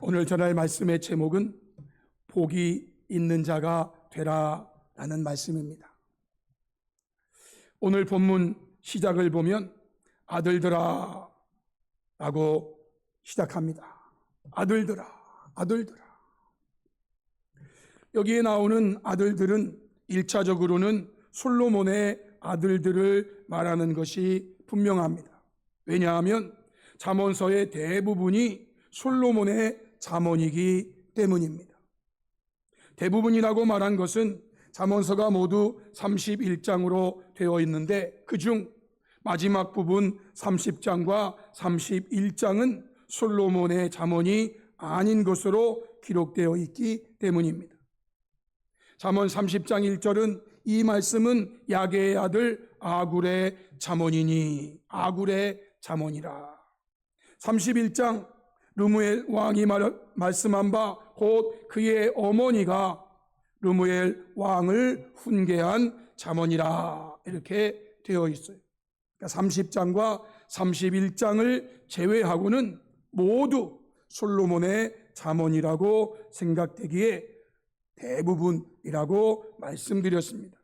오늘 전할 말씀의 제목은 복이 있는 자가 되라라는 말씀입니다. 오늘 본문 시작을 보면 아들들아 라고 시작합니다. 아들들아, 아들들아. 여기에 나오는 아들들은 1차적으로는 솔로몬의 아들들을 말하는 것이 분명합니다. 왜냐하면 잠언서의 대부분이 솔로몬의 잠언이기 때문입니다. 대부분이라고 말한 것은 잠언서가 모두 31장으로 되어 있는데 그중 마지막 부분 30장과 31장은 솔로몬의 잠언이 아닌 것으로 기록되어 있기 때문입니다. 잠언 30장 1절은 이 말씀은 야게의 아들 아굴의 잠언이니 아굴의 잠언이라. 31장 르무엘 왕이 말씀한 바 곧 그의 어머니가 르무엘 왕을 훈계한 잠언이라 이렇게 되어 있어요. 그러니까 30장과 31장을 제외하고는 모두 솔로몬의 잠언이라고 생각되기에 대부분이라고 말씀드렸습니다.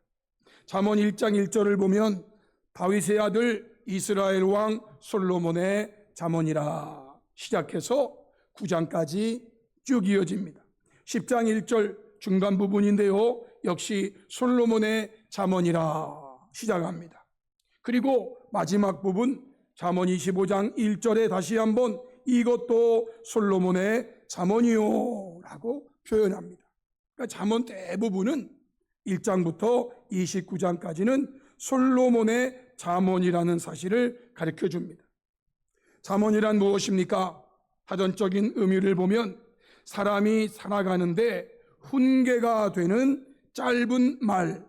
잠언 1장 1절을 보면 다윗의 아들 이스라엘 왕 솔로몬의 잠언이라 시작해서 9장까지 쭉 이어집니다. 10장 1절 중간 부분인데요, 역시 솔로몬의 잠언이라 시작합니다. 그리고 마지막 부분 잠언 25장 1절에 다시 한번 이것도 솔로몬의 잠언이요 라고 표현합니다. 그러니까 잠언 대부분은 1장부터 29장까지는 솔로몬의 잠언이라는 사실을 가르쳐 줍니다. 잠언이란 무엇입니까? 사전적인 의미를 보면 사람이 살아가는데 훈계가 되는 짧은 말,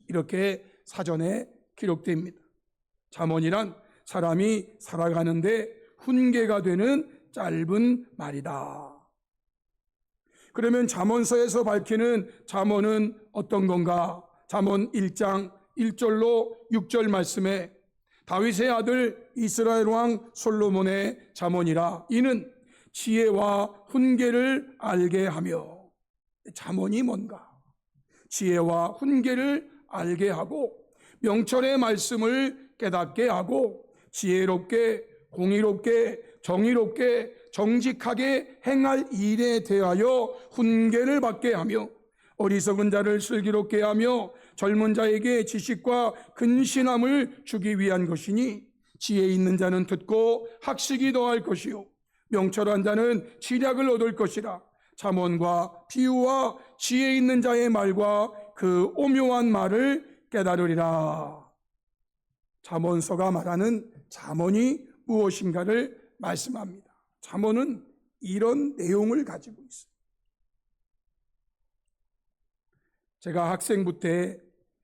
이렇게 사전에 기록됩니다. 잠언이란 사람이 살아가는데 훈계가 되는 짧은 말이다. 그러면 잠언서에서 밝히는 잠언은 어떤 건가? 잠언 1장 1절로 6절 말씀에 다윗의 아들 이스라엘 왕 솔로몬의 잠언이라. 이는 지혜와 훈계를 알게 하며. 잠언이 뭔가? 지혜와 훈계를 알게 하고 명철의 말씀을 깨닫게 하고 지혜롭게 공의롭게 정의롭게 정직하게 행할 일에 대하여 훈계를 받게 하며 어리석은 자를 슬기롭게 하며 젊은 자에게 지식과 근신함을 주기 위한 것이니 지혜 있는 자는 듣고 학식이 더할 것이요 명철한 자는 지략을 얻을 것이라. 잠언과 비유와 지혜 있는 자의 말과 그 오묘한 말을 깨달으리라. 잠언서가 말하는 잠언이 무엇인가를 말씀합니다. 잠언은 이런 내용을 가지고 있어요. 제가 학생부 때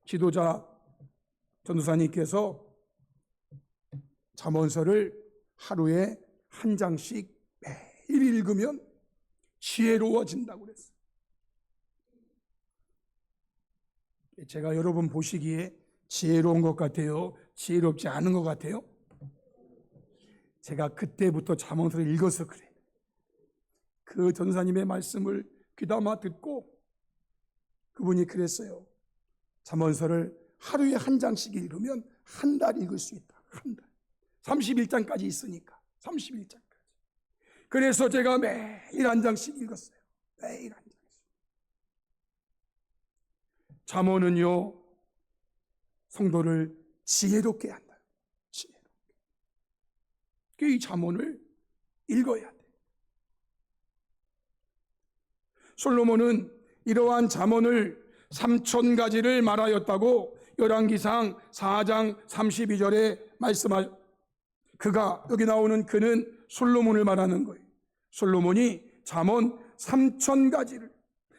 지도자 전도사님께서 잠언서를 하루에 한 장씩 매일 읽으면 지혜로워진다고 그랬어요. 제가 여러분 보시기에 지혜로운 것 같아요? 지혜롭지 않은 것 같아요? 제가 그때부터 잠언서를 읽어서 그래요. 그 전사님의 말씀을 귀담아 듣고 그분이 그랬어요. 잠언서를 하루에 한 장씩 읽으면 한 달 읽을 수 있다. 한 달. 31장까지 있으니까. 31장까지. 그래서 제가 매일 한 장씩 읽었어요. 매일 한 장씩. 잠언은요, 성도를 지혜롭게 한다. 지혜롭게. 이 잠언을 읽어야 돼. 솔로몬은 이러한 잠언을 3000가지를 말하였다고 열왕기상 4장 32절에 말씀하셨. 그가, 여기 나오는 그는 솔로몬을 말하는 거예요. 솔로몬이 잠언 3000가지를,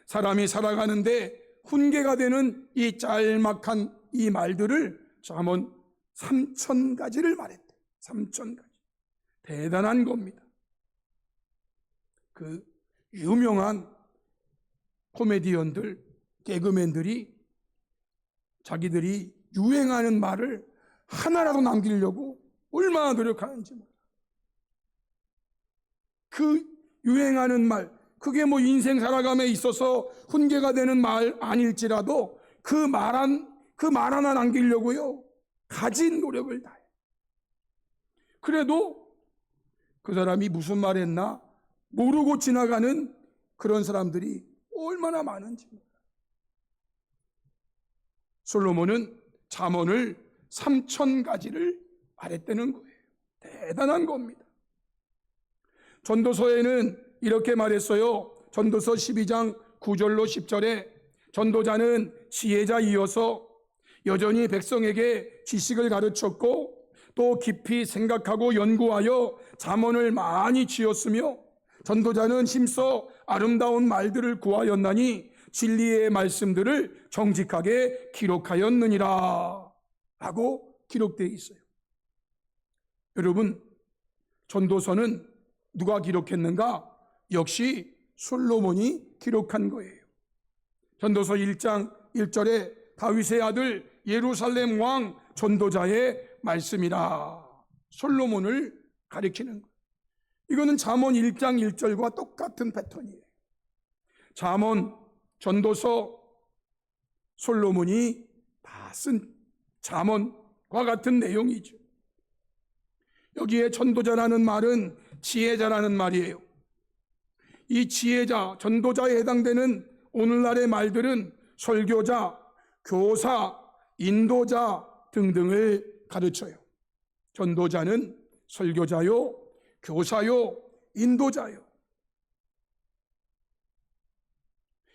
사람이 살아가는데 훈계가 되는 이 짤막한 이 말들을 잠언 3000가지를 말했대. 3000가지. 대단한 겁니다. 그 유명한 코미디언들, 개그맨들이 자기들이 유행하는 말을 하나라도 남기려고 얼마나 노력하는지 몰라. 그 유행하는 말, 그게 뭐 인생 살아감에 있어서 훈계가 되는 말 아닐지라도 그 말 하나 남기려고요 가진 노력을 다해. 그래도 그 사람이 무슨 말 했나 모르고 지나가는 그런 사람들이 얼마나 많은지 몰라요. 솔로몬은 잠언을 3,000가지를 말했다는 거예요. 대단한 겁니다. 전도서에는 이렇게 말했어요. 전도서 12장 9절로 10절에 전도자는 지혜자이어서 여전히 백성에게 지식을 가르쳤고 또 깊이 생각하고 연구하여 잠언을 많이 지었으며 전도자는 힘써 아름다운 말들을 구하였나니 진리의 말씀들을 정직하게 기록하였느니라 라고 기록되어 있어요. 여러분, 전도서는 누가 기록했는가? 역시 솔로몬이 기록한 거예요. 전도서 1장 1절에 다윗의 아들 예루살렘 왕 전도자의 말씀이라 솔로몬을 가리키는 거예요. 이거는 잠언 1장 1절과 똑같은 패턴이에요. 잠언, 전도서, 솔로몬이 다 쓴 잠언과 같은 내용이죠. 여기에 전도자라는 말은 지혜자라는 말이에요. 이 지혜자, 전도자에 해당되는 오늘날의 말들은 설교자, 교사, 인도자 등등을 가르쳐요. 전도자는 설교자요, 교사요, 인도자요.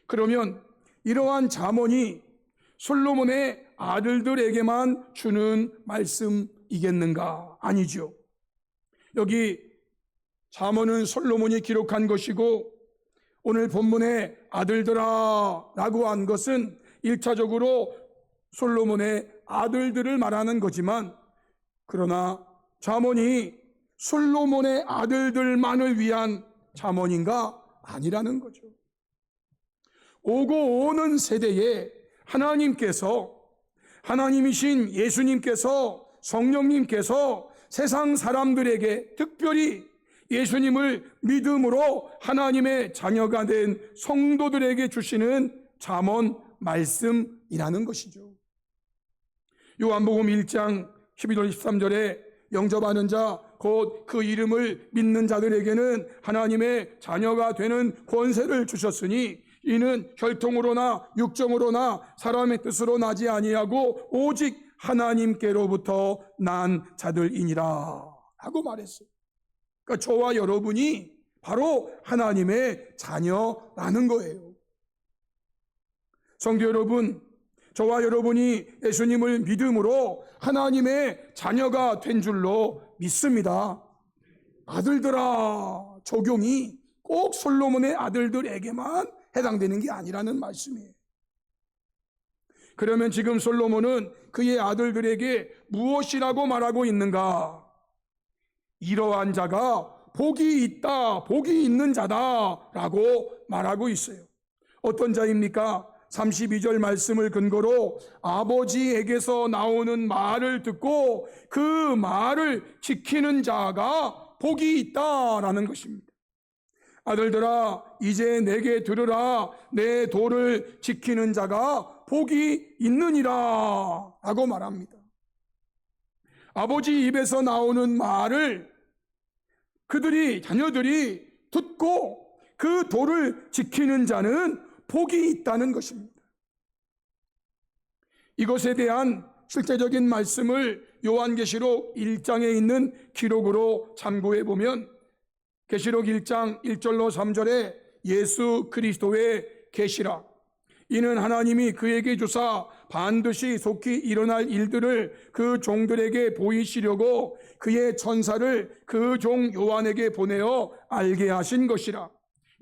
그러면 이러한 잠언이 솔로몬의 아들들에게만 주는 말씀이겠는가? 아니죠. 여기 잠언은 솔로몬이 기록한 것이고 오늘 본문에 아들들아 라고 한 것은 1차적으로 솔로몬의 아들들을 말하는 거지만 그러나 잠언이 솔로몬의 아들들만을 위한 잠언인가? 아니라는 거죠. 오고 오는 세대에 하나님이신 예수님께서 성령님께서 세상 사람들에게 특별히 예수님을 믿음으로 하나님의 자녀가 된 성도들에게 주시는 잠언 말씀이라는 것이죠. 요한복음 1장 12절 13절에 영접하는 자 곧 그 이름을 믿는 자들에게는 하나님의 자녀가 되는 권세를 주셨으니 이는 혈통으로나 육정으로나 사람의 뜻으로 나지 아니하고 오직 하나님께로부터 난 자들이니라 하고 말했어요. 그러니까 저와 여러분이 바로 하나님의 자녀라는 거예요. 성도 여러분, 저와 여러분이 예수님을 믿음으로 하나님의 자녀가 된 줄로 믿습니다. 아들들아 적용이 꼭 솔로몬의 아들들에게만 해당되는 게 아니라는 말씀이에요. 그러면 지금 솔로몬은 그의 아들들에게 무엇이라고 말하고 있는가? 이러한 자가 복이 있다, 복이 있는 자다라고 말하고 있어요. 어떤 자입니까? 32절 말씀을 근거로 아버지에게서 나오는 말을 듣고 그 말을 지키는 자가 복이 있다라는 것입니다. 아들들아 이제 내게 들으라, 내 도를 지키는 자가 복이 있느니라 라고 말합니다. 아버지 입에서 나오는 말을 자녀들이 듣고 그 도를 지키는 자는 복이 있다는 것입니다. 이것에 대한 실제적인 말씀을 요한계시록 1장에 있는 기록으로 참고해 보면 계시록 1장 1절로 3절에 예수 그리스도의 계시라, 이는 하나님이 그에게 주사 반드시 속히 일어날 일들을 그 종들에게 보이시려고 그의 천사를 그 종 요한에게 보내어 알게 하신 것이라.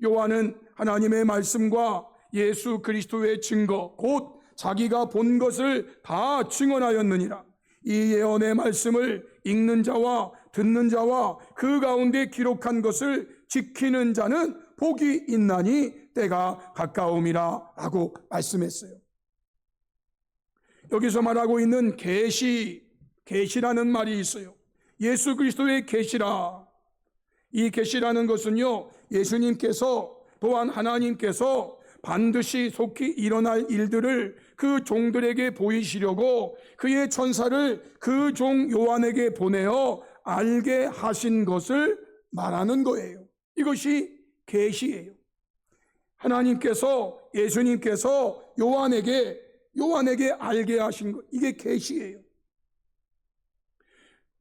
요한은 하나님의 말씀과 예수 그리스도의 증거 곧 자기가 본 것을 다 증언하였느니라. 이 예언의 말씀을 읽는 자와 듣는 자와 그 가운데 기록한 것을 지키는 자는 복이 있나니 때가 가까움이라 라고 말씀했어요. 여기서 말하고 있는 계시라는 말이 있어요. 예수 그리스도의 계시라. 이 계시라는 것은요, 예수님께서 또한 하나님께서 반드시 속히 일어날 일들을 그 종들에게 보이시려고 그의 천사를 그 종 요한에게 보내어 알게 하신 것을 말하는 거예요. 이것이 계시예요. 하나님께서, 예수님께서 요한에게 알게 하신 것, 이게 계시예요.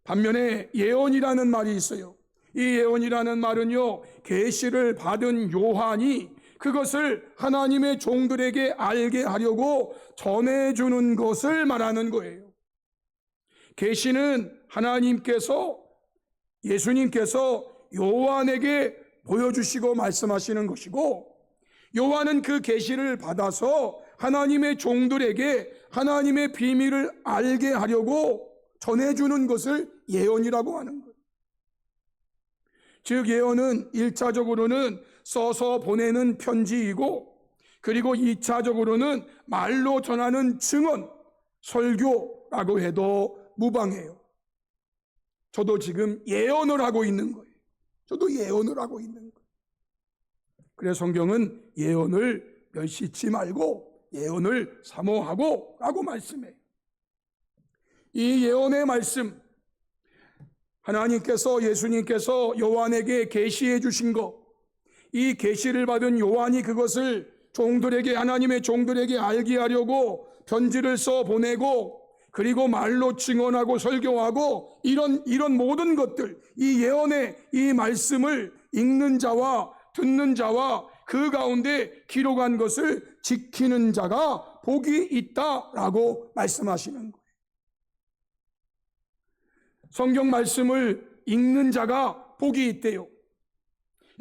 반면에 예언이라는 말이 있어요. 이 예언이라는 말은요, 계시를 받은 요한이 그것을 하나님의 종들에게 알게 하려고 전해주는 것을 말하는 거예요. 계시는 하나님께서, 예수님께서 요한에게 보여주시고 말씀하시는 것이고, 요한은 그 계시를 받아서 하나님의 종들에게 하나님의 비밀을 알게 하려고 전해주는 것을 예언이라고 하는 거예요. 즉 예언은 1차적으로는 써서 보내는 편지이고, 그리고 2차적으로는 말로 전하는 증언, 설교라고 해도 무방해요. 저도 지금 예언을 하고 있는 거예요. 저도 예언을 하고 있는 거예요. 그래서 성경은 예언을 멸시치 말고 예언을 사모하고 라고 말씀해요. 이 예언의 말씀, 하나님께서, 예수님께서 요한에게 계시해 주신 것, 이 계시를 받은 요한이 그것을 종들에게, 하나님의 종들에게 알게 하려고 편지를 써 보내고, 그리고 말로 증언하고 설교하고, 이런 모든 것들, 이 예언의 이 말씀을 읽는 자와 듣는 자와 그 가운데 기록한 것을 지키는 자가 복이 있다라고 말씀하시는 거예요. 성경 말씀을 읽는 자가 복이 있대요.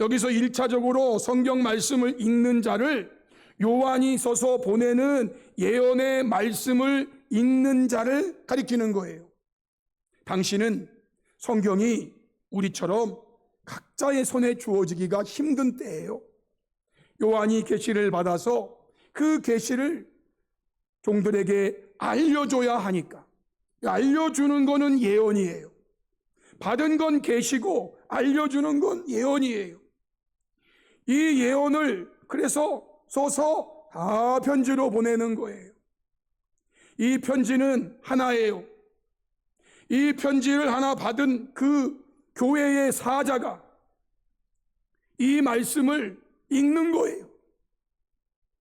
여기서 1차적으로 성경 말씀을 읽는 자를, 요한이 써서 보내는 예언의 말씀을 읽는 자를 가리키는 거예요. 당신은 성경이 우리처럼 각자의 손에 주어지기가 힘든 때예요. 요한이 계시를 받아서 그 계시를 종들에게 알려줘야 하니까, 알려주는 거는 예언이에요. 받은 건 계시고 알려주는 건 예언이에요. 이 예언을 그래서 써서 다 편지로 보내는 거예요. 이 편지는 하나예요. 이 편지를 하나 받은 그 교회의 사자가 이 말씀을 읽는 거예요.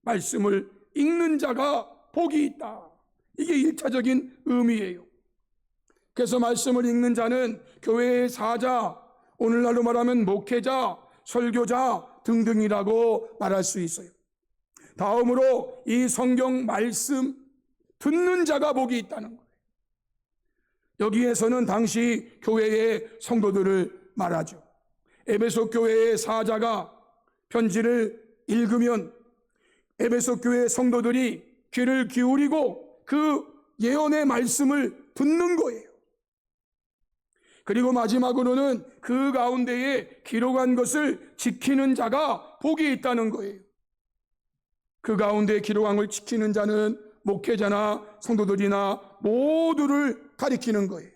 말씀을 읽는 자가 복이 있다. 이게 1차적인 의미예요. 그래서 말씀을 읽는 자는 교회의 사자, 오늘날로 말하면 목회자, 설교자 등등이라고 말할 수 있어요. 다음으로 이 성경 말씀 듣는 자가 복이 있다는 거예요. 여기에서는 당시 교회의 성도들을 말하죠. 에베소 교회의 사자가 편지를 읽으면 에베소 교회 성도들이 귀를 기울이고 그 예언의 말씀을 듣는 거예요. 그리고 마지막으로는 그 가운데에 기록한 것을 지키는 자가 복이 있다는 거예요. 그 가운데 기록한 걸 지키는 자는 목회자나 성도들이나 모두를 가리키는 거예요.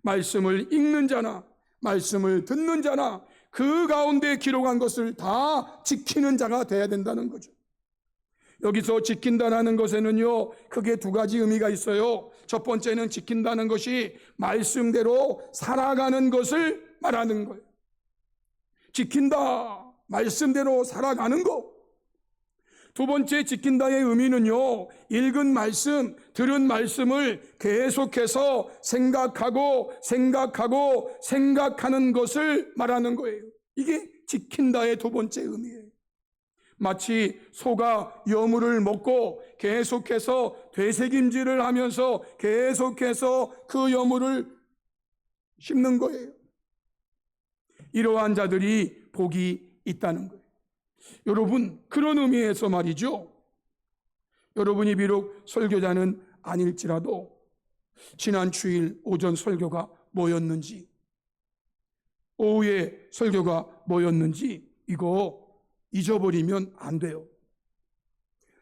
말씀을 읽는 자나 말씀을 듣는 자나 그 가운데 기록한 것을 다 지키는 자가 돼야 된다는 거죠. 여기서 지킨다는 것에는요, 크게 두 가지 의미가 있어요. 첫 번째는 지킨다는 것이 말씀대로 살아가는 것을 말하는 거예요. 지킨다, 말씀대로 살아가는 것. 두 번째 지킨다의 의미는요, 읽은 말씀, 들은 말씀을 계속해서 생각하는 것을 말하는 거예요. 이게 지킨다의 두 번째 의미예요. 마치 소가 여물을 먹고 계속해서 되새김질을 하면서 계속해서 그 여물을 씹는 거예요. 이러한 자들이 복이 있다는 거예요. 여러분, 그런 의미에서 말이죠. 여러분이 비록 설교자는 아닐지라도 지난 주일 오전 설교가 뭐였는지, 오후에 설교가 뭐였는지 이거 잊어버리면 안 돼요.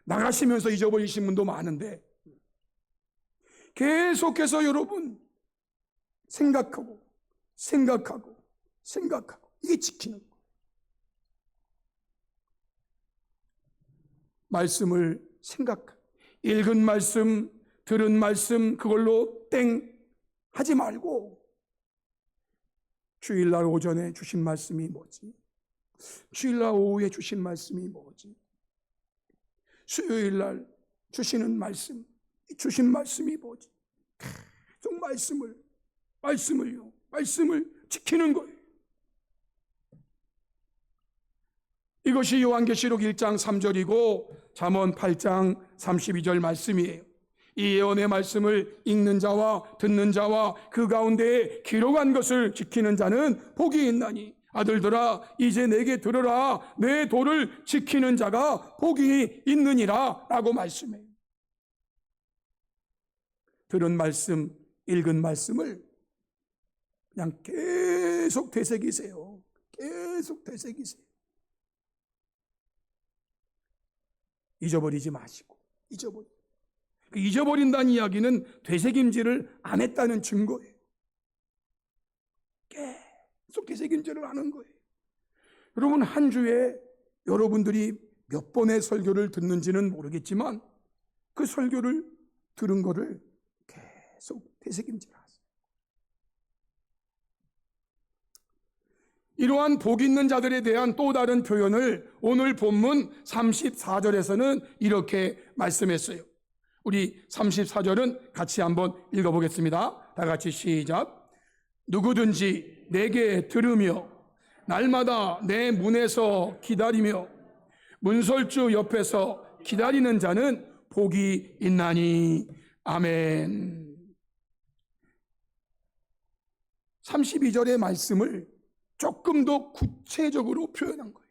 나가시면서 잊어버리신 분도 많은데 계속해서 여러분 생각하고 이게 지키는 거예요. 말씀을 읽은 말씀, 들은 말씀 그걸로 땡 하지 말고 주일날 오전에 주신 말씀이 뭐지? 주일날 오후에 주신 말씀이 뭐지? 수요일날 주신 말씀이 뭐지? 계속 말씀을 지키는 거예요. 이것이 요한계시록 1장 3절이고 잠언 8장 32절 말씀이에요. 이 예언의 말씀을 읽는 자와 듣는 자와 그 가운데에 기록한 것을 지키는 자는 복이 있나니 아들들아 이제 내게 들으라. 내 도를 지키는 자가 복이 있느니라 라고 말씀해요. 들은 말씀, 읽은 말씀을 그냥 계속 되새기세요. 계속 되새기세요. 잊어버리지 마시고. 잊어버린다는 이야기는 되새김질을 안 했다는 증거예요. 계속 되새김질을 하는 거예요. 여러분, 한 주에 여러분들이 몇 번의 설교를 듣는지는 모르겠지만 그 설교를 들은 거를 계속 되새김질하세요. 이러한 복 있는 자들에 대한 또 다른 표현을 오늘 본문 34절에서는 이렇게 말씀했어요. 우리 34절은 같이 한번 읽어보겠습니다. 다 같이 시작. 누구든지 내게 들으며 날마다 내 문에서 기다리며 문설주 옆에서 기다리는 자는 복이 있나니. 아멘. 32절의 말씀을 조금 더 구체적으로 표현한 거예요.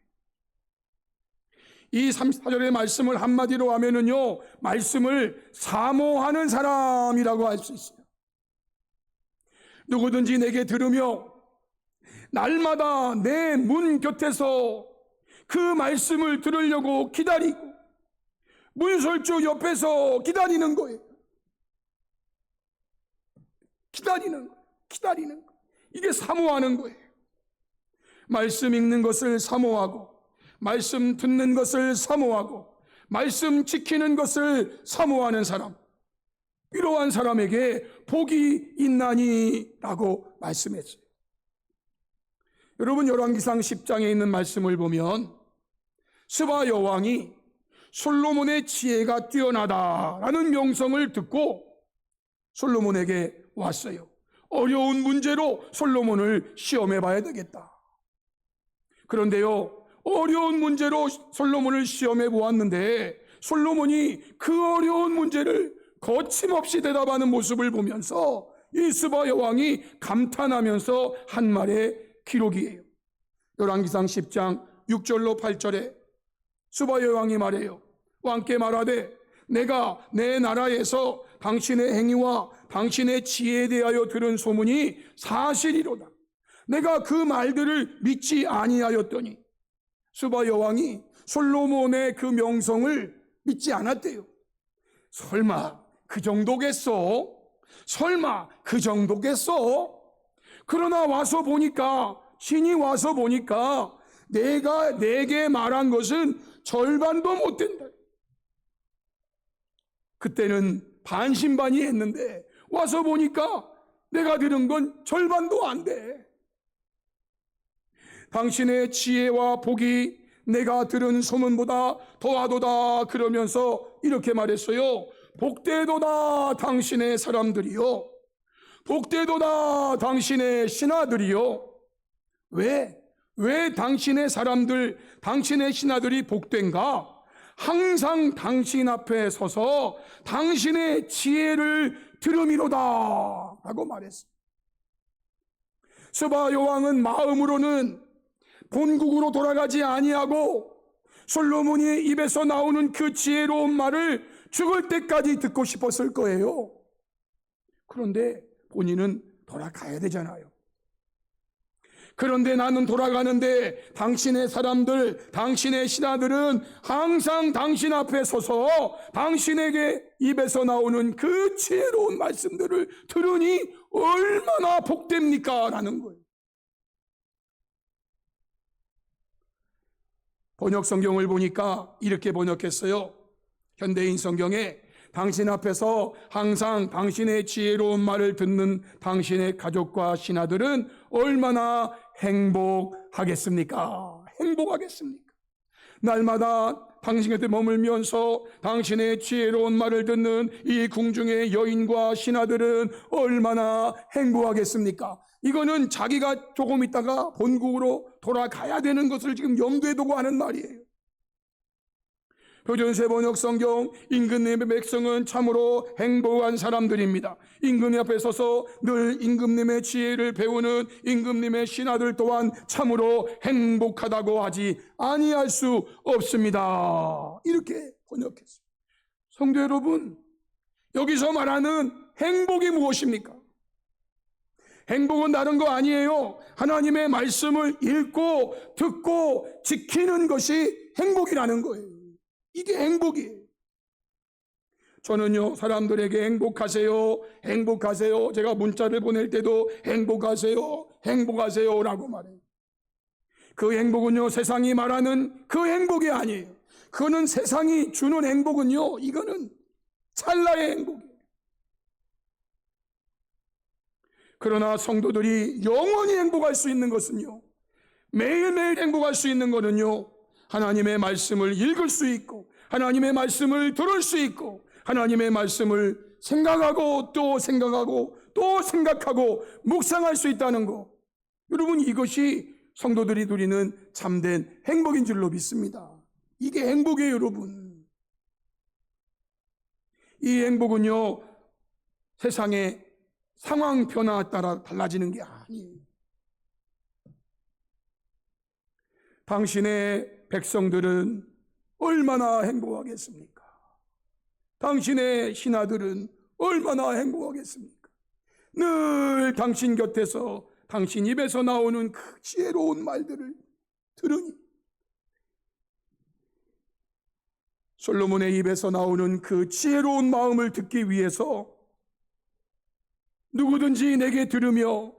이 34절의 말씀을 한마디로 하면은요, 말씀을 사모하는 사람이라고 할 수 있어요. 누구든지 내게 들으며 날마다 내 문 곁에서 그 말씀을 들으려고 기다리고 문설주 옆에서 기다리는 거예요. 기다리는 거예요. 이게 사모하는 거예요. 말씀 읽는 것을 사모하고 말씀 듣는 것을 사모하고 말씀 지키는 것을 사모하는 사람, 이러한 사람에게 복이 있나니 라고 말씀했어요. 여러분, 열왕기상 10장에 있는 말씀을 보면 스바 여왕이 솔로몬의 지혜가 뛰어나다라는 명성을 듣고 솔로몬에게 왔어요. 어려운 문제로 솔로몬을 시험해 봐야 되겠다. 그런데요, 어려운 문제로 솔로몬을 시험해 보았는데 솔로몬이 그 어려운 문제를 거침없이 대답하는 모습을 보면서 이 스바 여왕이 감탄하면서 한 말의 기록이에요. 열왕기상 10장 6절로 8절에 스바 여왕이 말해요. 왕께 말하되 내가 내 나라에서 당신의 행위와 당신의 지혜에 대하여 들은 소문이 사실이로다. 내가 그 말들을 믿지 아니하였더니. 스바 여왕이 솔로몬의 그 명성을 믿지 않았대요. 설마 그 정도겠어? 그러나 와서 보니까, 신이 와서 보니까 내가 내게 말한 것은 절반도 못 된다. 그때는 반신반의했는데 와서 보니까 내가 들은 건 절반도 안 돼. 당신의 지혜와 복이 내가 들은 소문보다 더하도다. 그러면서 이렇게 말했어요. 복되도다 당신의 사람들이요, 복되도다 당신의 신하들이요. 왜 당신의 사람들, 당신의 신하들이 복된가? 항상 당신 앞에 서서 당신의 지혜를 들음이로다 라고 말했어요. 스바 여왕은 마음으로는 본국으로 돌아가지 아니하고 솔로몬이 입에서 나오는 그 지혜로운 말을 죽을 때까지 듣고 싶었을 거예요. 그런데 본인은 돌아가야 되잖아요. 그런데 나는 돌아가는데 당신의 사람들, 당신의 신하들은 항상 당신 앞에 서서 당신에게 입에서 나오는 그 지혜로운 말씀들을 들으니 얼마나 복됩니까? 라는 거예요. 번역 성경을 보니까 이렇게 번역했어요. 현대인 성경에 당신 앞에서 항상 당신의 지혜로운 말을 듣는 당신의 가족과 신하들은 얼마나 행복하겠습니까? 행복하겠습니까? 날마다 당신 곁에 머물면서 당신의 지혜로운 말을 듣는 이 궁중의 여인과 신하들은 얼마나 행복하겠습니까? 이거는 자기가 조금 있다가 본국으로 돌아가야 되는 것을 지금 염두에 두고 하는 말이에요. 표준세 번역 성경, 임금님의 백성은 참으로 행복한 사람들입니다. 임금님 앞에 서서 늘 임금님의 지혜를 배우는 임금님의 신하들 또한 참으로 행복하다고 하지 아니할 수 없습니다. 이렇게 번역했어요. 성도 여러분, 여기서 말하는 행복이 무엇입니까? 행복은 다른 거 아니에요. 하나님의 말씀을 읽고 듣고 지키는 것이 행복이라는 거예요. 이게 행복이에요. 저는요, 사람들에게 행복하세요, 행복하세요. 제가 문자를 보낼 때도 행복하세요, 행복하세요 라고 말해요. 그 행복은요, 세상이 말하는 그 행복이 아니에요. 그거는 세상이 주는 행복은요, 이거는 찰나의 행복이에요. 그러나 성도들이 영원히 행복할 수 있는 것은요, 매일매일 행복할 수 있는 것은요, 하나님의 말씀을 읽을 수 있고 하나님의 말씀을 들을 수 있고 하나님의 말씀을 생각하고 또 생각하고 또 생각하고 묵상할 수 있다는 것, 여러분, 이것이 성도들이 누리는 참된 행복인 줄로 믿습니다. 이게 행복이에요, 여러분. 이 행복은요, 세상의 상황 변화에 따라 달라지는 게 아니에요. 당신의 백성들은 얼마나 행복하겠습니까? 당신의 신하들은 얼마나 행복하겠습니까? 늘 당신 곁에서 당신 입에서 나오는 그 지혜로운 말들을 들으니, 솔로몬의 입에서 나오는 그 지혜로운 마음을 듣기 위해서 누구든지 내게 들으며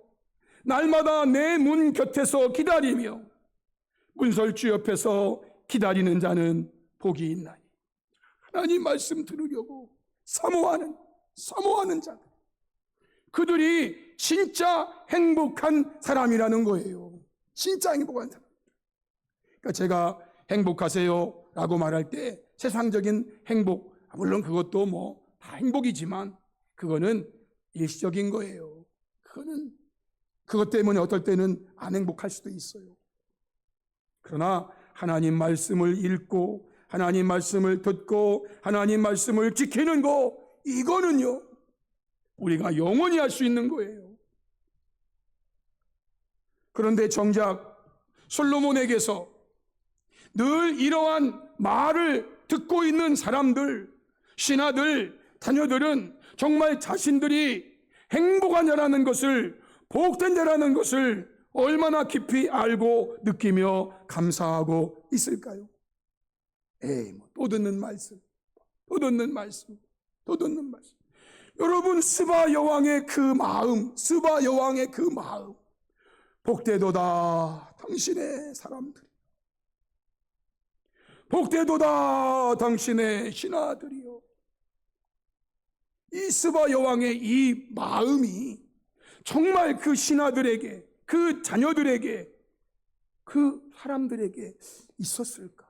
날마다 내 문 곁에서 기다리며 문설주 옆에서 기다리는 자는 복이 있나니. 하나님 말씀 들으려고 사모하는 자들, 그들이 진짜 행복한 사람이라는 거예요. 진짜 행복한 사람. 그러니까 제가 행복하세요 라고 말할 때 세상적인 행복, 물론 그것도 뭐 다 행복이지만 그거는 일시적인 거예요. 그것 때문에 어떨 때는 안 행복할 수도 있어요. 그러나 하나님 말씀을 읽고 하나님 말씀을 듣고 하나님 말씀을 지키는 거, 이거는요, 우리가 영원히 할 수 있는 거예요. 그런데 정작 솔로몬에게서 늘 이러한 말을 듣고 있는 사람들, 신하들, 자녀들은 정말 자신들이 행복한 자라는 것을, 복된 자라는 것을 얼마나 깊이 알고 느끼며 감사하고 있을까요? 또 듣는 말씀, 또 듣는 말씀, 또 듣는 말씀. 여러분, 스바 여왕의 그 마음, 스바 여왕의 그 마음, 복되도다 당신의 사람들이, 복되도다 당신의 신하들이요. 이 스바 여왕의 이 마음이 정말 그 신하들에게, 그 자녀들에게, 그 사람들에게 있었을까?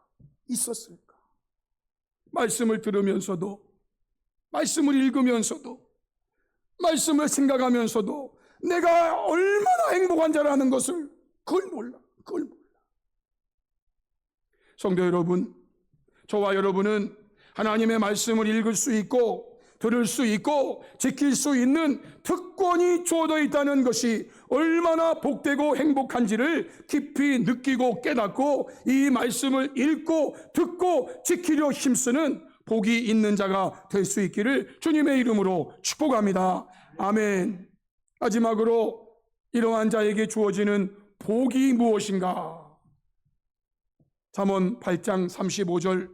말씀을 들으면서도, 말씀을 읽으면서도, 말씀을 생각하면서도 내가 얼마나 행복한 자라는 것을 그걸 몰라. 성도 여러분, 저와 여러분은 하나님의 말씀을 읽을 수 있고 들을 수 있고 지킬 수 있는 특권이 주어져 있다는 것이 얼마나 복되고 행복한지를 깊이 느끼고 깨닫고 이 말씀을 읽고 듣고 지키려 힘쓰는 복이 있는 자가 될 수 있기를 주님의 이름으로 축복합니다. 아멘. 마지막으로 이러한 자에게 주어지는 복이 무엇인가? 잠언 8장 35절,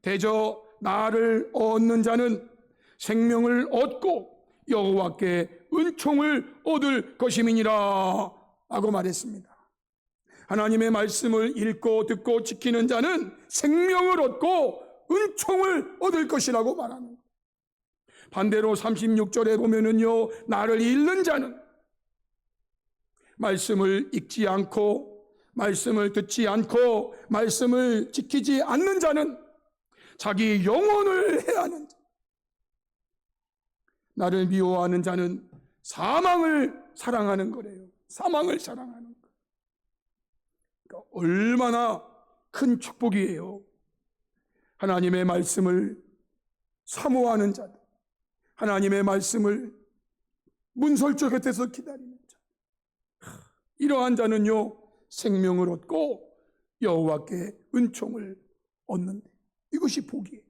대저 나를 얻는 자는 생명을 얻고 여호와께 은총을 얻을 것임이니라 라고 말했습니다. 하나님의 말씀을 읽고 듣고 지키는 자는 생명을 얻고 은총을 얻을 것이라고 말하는 거예요. 반대로 36절에 보면은요, 나를 읽는 자는 말씀을 읽지 않고 말씀을 듣지 않고 말씀을 지키지 않는 자는 자기 영혼을 해하는 자, 나를 미워하는 자는 사망을 사랑하는 거래요. 사망을 사랑하는 거. 그러니까 얼마나 큰 축복이에요. 하나님의 말씀을 사모하는 자들, 하나님의 말씀을 문설주 곁에서 기다리는 자, 이러한 자는요 생명을 얻고 여호와께 은총을 얻는데, 이것이 복이에요.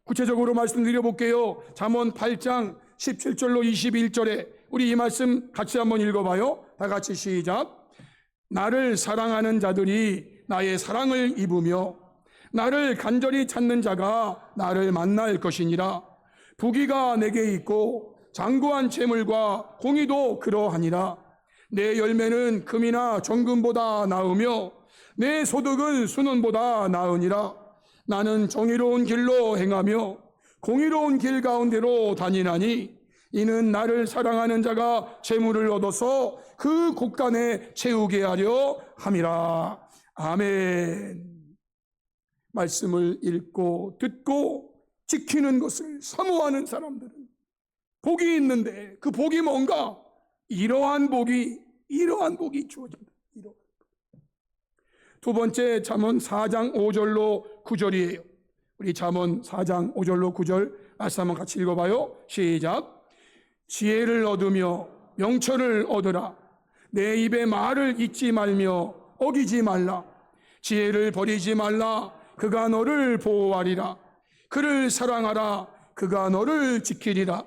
구체적으로 말씀드려 볼게요. 잠언 8장 17절로 21절에 우리 이 말씀 같이 한번 읽어봐요. 다 같이 시작. 나를 사랑하는 자들이 나의 사랑을 입으며 나를 간절히 찾는 자가 나를 만날 것이니라. 부귀가 내게 있고 장구한 재물과 공의도 그러하니라. 내 열매는 금이나 정금보다 나으며 내 소득은 순원보다 나으니라. 나는 정의로운 길로 행하며 공의로운 길 가운데로 다니나니 이는 나를 사랑하는 자가 재물을 얻어서 그 곳간에 채우게 하려 함이라. 아멘. 말씀을 읽고 듣고 지키는 것을 사모하는 사람들은 복이 있는데, 그 복이 뭔가? 이러한 복이 주어진다. 두 번째, 잠언 4장 5절로 9절이에요. 우리 잠언 4장 5절로 9절 말씀 한번 같이 읽어봐요. 시작. 지혜를 얻으며 명철을 얻으라. 내 입의 말을 잊지 말며 어기지 말라. 지혜를 버리지 말라. 그가 너를 보호하리라. 그를 사랑하라. 그가 너를 지키리라.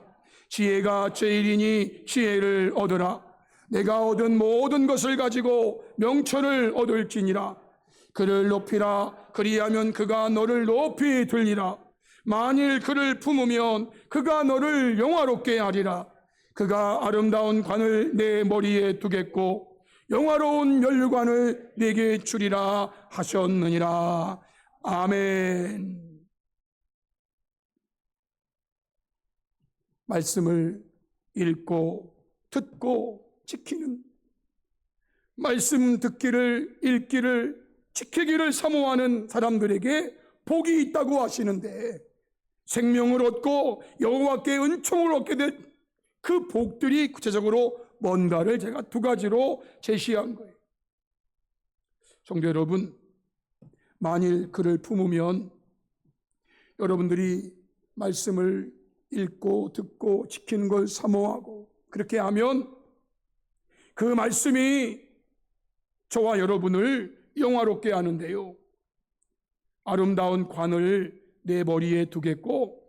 지혜가 제일이니 지혜를 얻으라. 내가 얻은 모든 것을 가지고 명철을 얻을지니라. 그를 높이라. 그리하면 그가 너를 높이 들리라. 만일 그를 품으면 그가 너를 영화롭게 하리라. 그가 아름다운 관을 내 머리에 두겠고 영화로운 면류관을 내게 주리라 하셨느니라. 아멘. 말씀을 읽고 듣고 지키는, 말씀 듣기를, 읽기를, 지키기를 사모하는 사람들에게 복이 있다고 하시는데, 생명을 얻고 여호와께 은총을 얻게 될 그 복들이 구체적으로 뭔가를 제가 두 가지로 제시한 거예요. 성도 여러분, 만일 그를 품으면 여러분들이 말씀을 읽고 듣고 지키는 걸 사모하고 그렇게 하면 그 말씀이 저와 여러분을 영화롭게 하는데요, 아름다운 관을 내 머리에 두겠고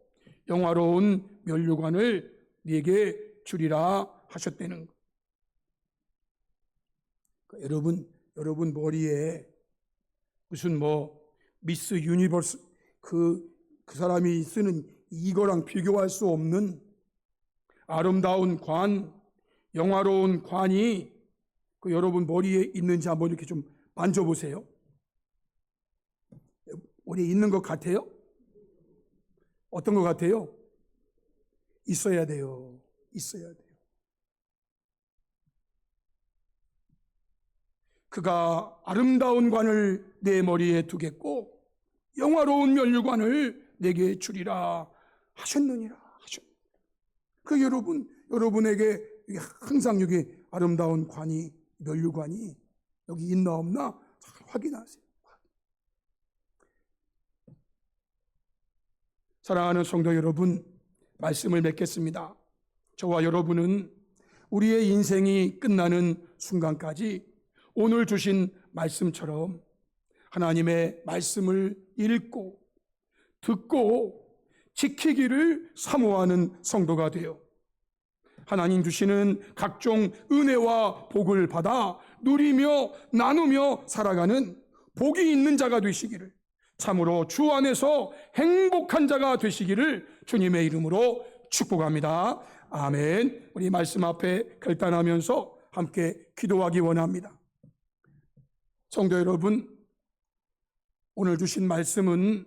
영화로운 면류관을 네게 주리라 하셨다는 거. 여러분 머리에 무슨 미스 유니버스 그 사람이 쓰는 이거랑 비교할 수 없는 아름다운 관, 영화로운 관이 그 여러분 머리에 있는지 한번 이렇게 좀 만져보세요. 머리에 있는 것 같아요? 어떤 것 같아요? 있어야 돼요. 있어야 돼요. 그가 아름다운 관을 내 머리에 두겠고 영화로운 면류관을 내게 주리라 하셨느니라. 그 여러분에게 항상 여기 아름다운 관이, 면류관이 여기 있나 없나 잘 확인하세요. 사랑하는 성도 여러분, 말씀을 맺겠습니다. 저와 여러분은 우리의 인생이 끝나는 순간까지 오늘 주신 말씀처럼 하나님의 말씀을 읽고 듣고 지키기를 사모하는 성도가 되어 하나님 주시는 각종 은혜와 복을 받아 누리며 나누며 살아가는 복이 있는 자가 되시기를, 참으로 주 안에서 행복한 자가 되시기를 주님의 이름으로 축복합니다. 아멘. 우리 말씀 앞에 결단하면서 함께 기도하기 원합니다. 성도 여러분, 오늘 주신 말씀은